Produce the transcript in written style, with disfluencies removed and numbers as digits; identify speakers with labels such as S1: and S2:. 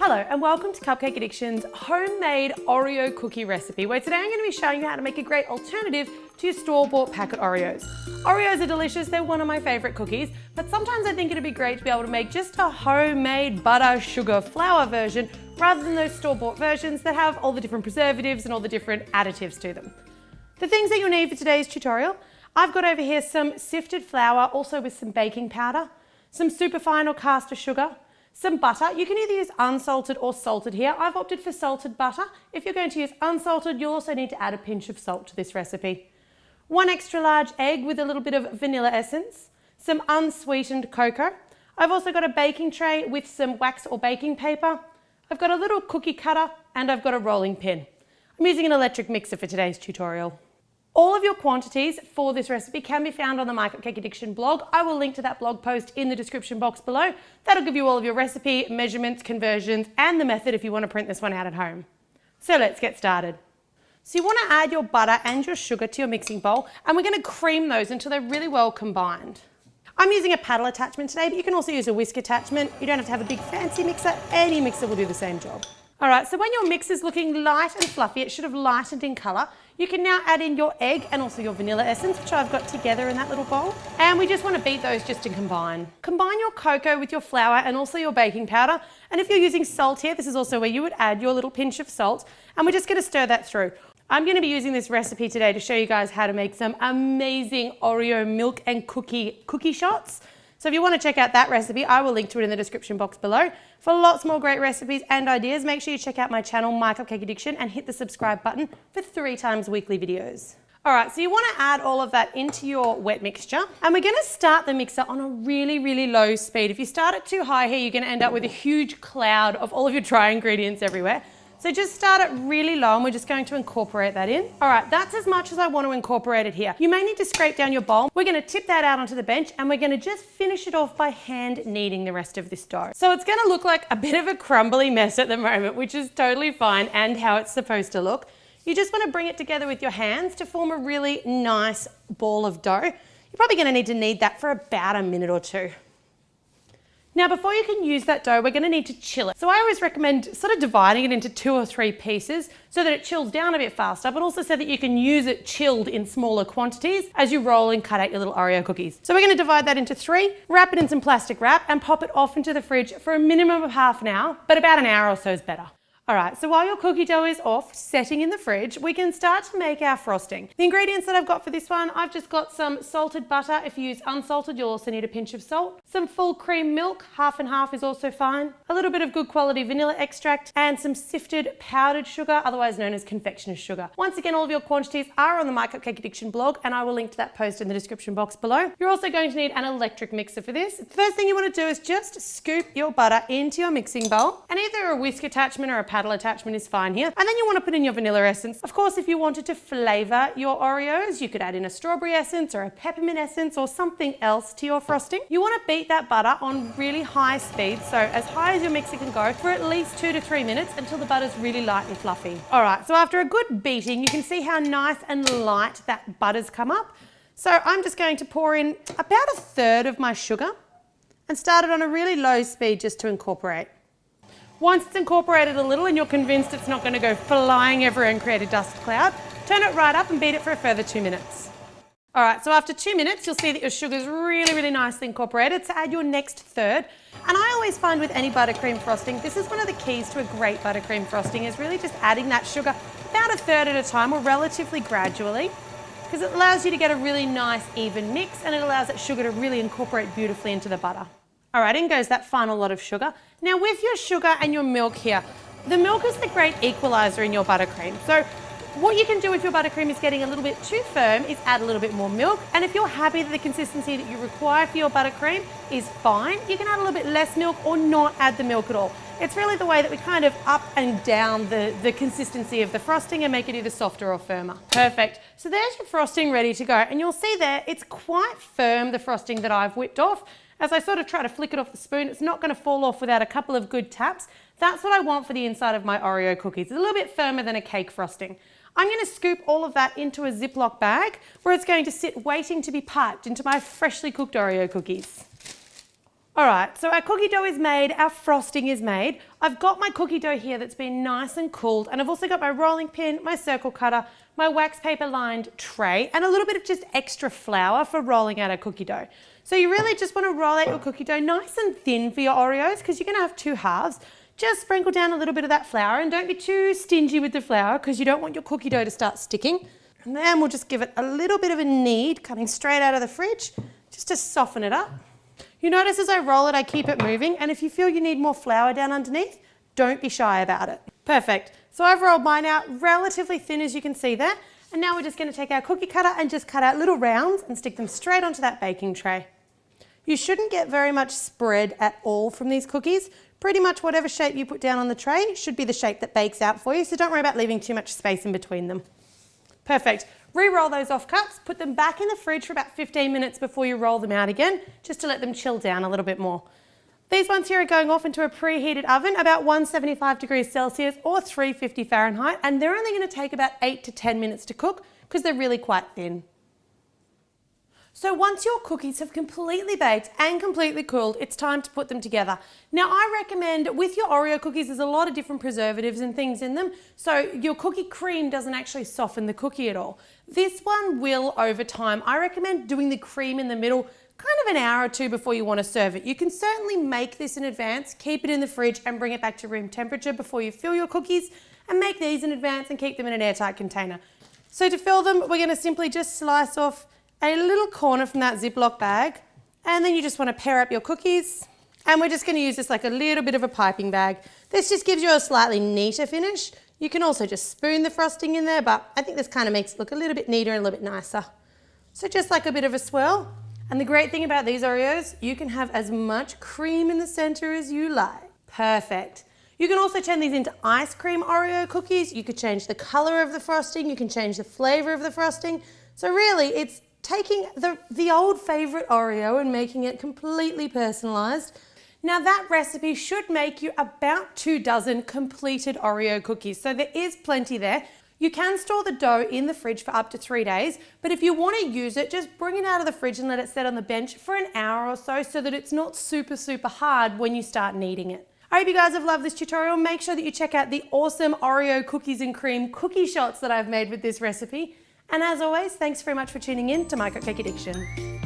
S1: Hello and welcome to Cupcake Addiction's homemade Oreo cookie recipe, where today I'm going to be showing you how to make a great alternative to your store-bought packet Oreos. Oreos are delicious, they're one of my favourite cookies, but sometimes I think it'd be great to be able to make just a homemade butter, sugar, flour version rather than those store-bought versions that have all the different preservatives and all the different additives to them. The things that you'll need for today's tutorial: I've got over here some sifted flour, also with some baking powder, some superfine or caster sugar, some butter. You can either use unsalted or salted here. I've opted for salted butter. If you're going to use unsalted, you'll also need to add a pinch of salt to this recipe. 1 extra large egg with a little bit of vanilla essence, some unsweetened cocoa. I've also got a baking tray with some wax or baking paper. I've got a little cookie cutter and I've got a rolling pin. I'm using an electric mixer for today's tutorial. All of your quantities for this recipe can be found on the MyCupcakeAddiction blog. I will link to that blog post in the description box below. That'll give you all of your recipe, measurements, conversions, and the method if you want to print this one out at home. So let's get started. So you want to add your butter and your sugar to your mixing bowl, and we're going to cream those until they're really well combined. I'm using a paddle attachment today, but you can also use a whisk attachment. You don't have to have a big fancy mixer. Any mixer will do the same job. All right, so when your mix is looking light and fluffy, it should have lightened in colour. You can now add in your egg and also your vanilla essence, which I've got together in that little bowl. And we just want to beat those just to combine. Combine your cocoa with your flour and also your baking powder. And if you're using salt here, this is also where you would add your little pinch of salt. And we're just going to stir that through. I'm going to be using this recipe today to show you guys how to make some amazing Oreo milk and cookie shots. So if you want to check out that recipe, I will link to it in the description box below. For lots more great recipes and ideas, make sure you check out my channel, MyCupcakeAddiction, and hit the subscribe button for 3 times weekly videos. All right, so you want to add all of that into your wet mixture, and we're going to start the mixer on a really, really low speed. If you start it too high here, you're going to end up with a huge cloud of all of your dry ingredients everywhere. So just start it really low and we're just going to incorporate that in. All right, that's as much as I want to incorporate it here. You may need to scrape down your bowl. We're going to tip that out onto the bench and we're going to just finish it off by hand kneading the rest of this dough. So it's going to look like a bit of a crumbly mess at the moment, which is totally fine and how it's supposed to look. You just want to bring it together with your hands to form a really nice ball of dough. You're probably going to need to knead that for about a minute or 2. Now, before you can use that dough, we're going to need to chill it. So I always recommend sort of dividing it into 2 or 3 pieces so that it chills down a bit faster, but also so that you can use it chilled in smaller quantities as you roll and cut out your little Oreo cookies. So we're going to divide that into 3, wrap it in some plastic wrap and pop it off into the fridge for a minimum of half an hour, but about an hour or so is better. All right, so while your cookie dough is off, setting in the fridge, we can start to make our frosting. The ingredients that I've got for this one, I've just got some salted butter. If you use unsalted, you'll also need a pinch of salt. Some full cream milk, half and half is also fine. A little bit of good quality vanilla extract and some sifted powdered sugar, otherwise known as confectioner's sugar. Once again, all of your quantities are on the MyCupcakeAddiction blog and I will link to that post in the description box below. You're also going to need an electric mixer for this. The first thing you want to do is just scoop your butter into your mixing bowl, and either a whisk attachment or a paddle attachment is fine here. And then you want to put in your vanilla essence. Of course, if you wanted to flavour your Oreos, you could add in a strawberry essence or a peppermint essence or something else to your frosting. You want to beat that butter on really high speed, so as high as your mixer can go for at least 2 to 3 minutes until the butter's really light and fluffy. All right, so after a good beating, you can see how nice and light that butter's come up. So I'm just going to pour in about 1/3 of my sugar and start it on a really low speed just to incorporate. Once it's incorporated a little and you're convinced it's not going to go flying everywhere and create a dust cloud, turn it right up and beat it for a further 2 minutes. All right, so after 2 minutes, you'll see that your sugar's really, really nicely incorporated. So add your next third. And I always find with any buttercream frosting, this is one of the keys to a great buttercream frosting, is really just adding that sugar about 1/3 at a time or relatively gradually, because it allows you to get a really nice even mix and it allows that sugar to really incorporate beautifully into the butter. All right, in goes that final lot of sugar. Now with your sugar and your milk here, the milk is the great equalizer in your buttercream. So what you can do if your buttercream is getting a little bit too firm is add a little bit more milk. And if you're happy that the consistency that you require for your buttercream is fine, you can add a little bit less milk or not add the milk at all. It's really the way that we kind of up and down the consistency of the frosting and make it either softer or firmer. Perfect. So there's your frosting ready to go. And you'll see there, it's quite firm, the frosting that I've whipped off. As I sort of try to flick it off the spoon, it's not going to fall off without a couple of good taps. That's what I want for the inside of my Oreo cookies. It's a little bit firmer than a cake frosting. I'm going to scoop all of that into a Ziploc bag where it's going to sit waiting to be piped into my freshly cooked Oreo cookies. All right, so our cookie dough is made, our frosting is made. I've got my cookie dough here that's been nice and cooled, and I've also got my rolling pin, my circle cutter, my wax paper lined tray, and a little bit of just extra flour for rolling out our cookie dough. So you really just want to roll out your cookie dough nice and thin for your Oreos because you're going to have 2 halves. Just sprinkle down a little bit of that flour and don't be too stingy with the flour because you don't want your cookie dough to start sticking. And then we'll just give it a little bit of a knead coming straight out of the fridge just to soften it up. You notice as I roll it, I keep it moving, and if you feel you need more flour down underneath, don't be shy about it. Perfect. So I've rolled mine out relatively thin as you can see there, and now we're just going to take our cookie cutter and just cut out little rounds and stick them straight onto that baking tray. You shouldn't get very much spread at all from these cookies. Pretty much whatever shape you put down on the tray should be the shape that bakes out for you, so don't worry about leaving too much space in between them. Perfect. Re-roll those off cuts, put them back in the fridge for about 15 minutes before you roll them out again, just to let them chill down a little bit more. These ones here are going off into a preheated oven, about 175 degrees Celsius or 350 Fahrenheit, and they're only going to take about 8 to 10 minutes to cook because they're really quite thin. So once your cookies have completely baked and completely cooled, it's time to put them together. Now I recommend with your Oreo cookies, there's a lot of different preservatives and things in them, so your cookie cream doesn't actually soften the cookie at all. This one will over time. I recommend doing the cream in the middle kind of an hour or 2 before you want to serve it. You can certainly make this in advance, keep it in the fridge and bring it back to room temperature before you fill your cookies, and make these in advance and keep them in an airtight container. So to fill them, we're going to simply just slice off a little corner from that Ziploc bag, and then you just want to pair up your cookies, and we're just going to use this like a little bit of a piping bag. This just gives you a slightly neater finish. You can also just spoon the frosting in there, but I think this kind of makes it look a little bit neater and a little bit nicer. So just like a bit of a swirl. And the great thing about these Oreos, you can have as much cream in the center as you like. Perfect. You can also turn these into ice cream Oreo cookies. You could change the color of the frosting. You can change the flavor of the frosting. So really, it's taking the old favorite Oreo and making it completely personalized. Now that recipe should make you about 2 dozen completed Oreo cookies, so there is plenty there. You can store the dough in the fridge for up to 3 days, but if you want to use it, just bring it out of the fridge and let it sit on the bench for an hour or so that it's not super hard when you start kneading it. I hope you guys have loved this tutorial. Make sure that you check out the awesome Oreo cookies and cream cookie shots that I've made with this recipe. And as always, thanks very much for tuning in to My Cupcake Addiction.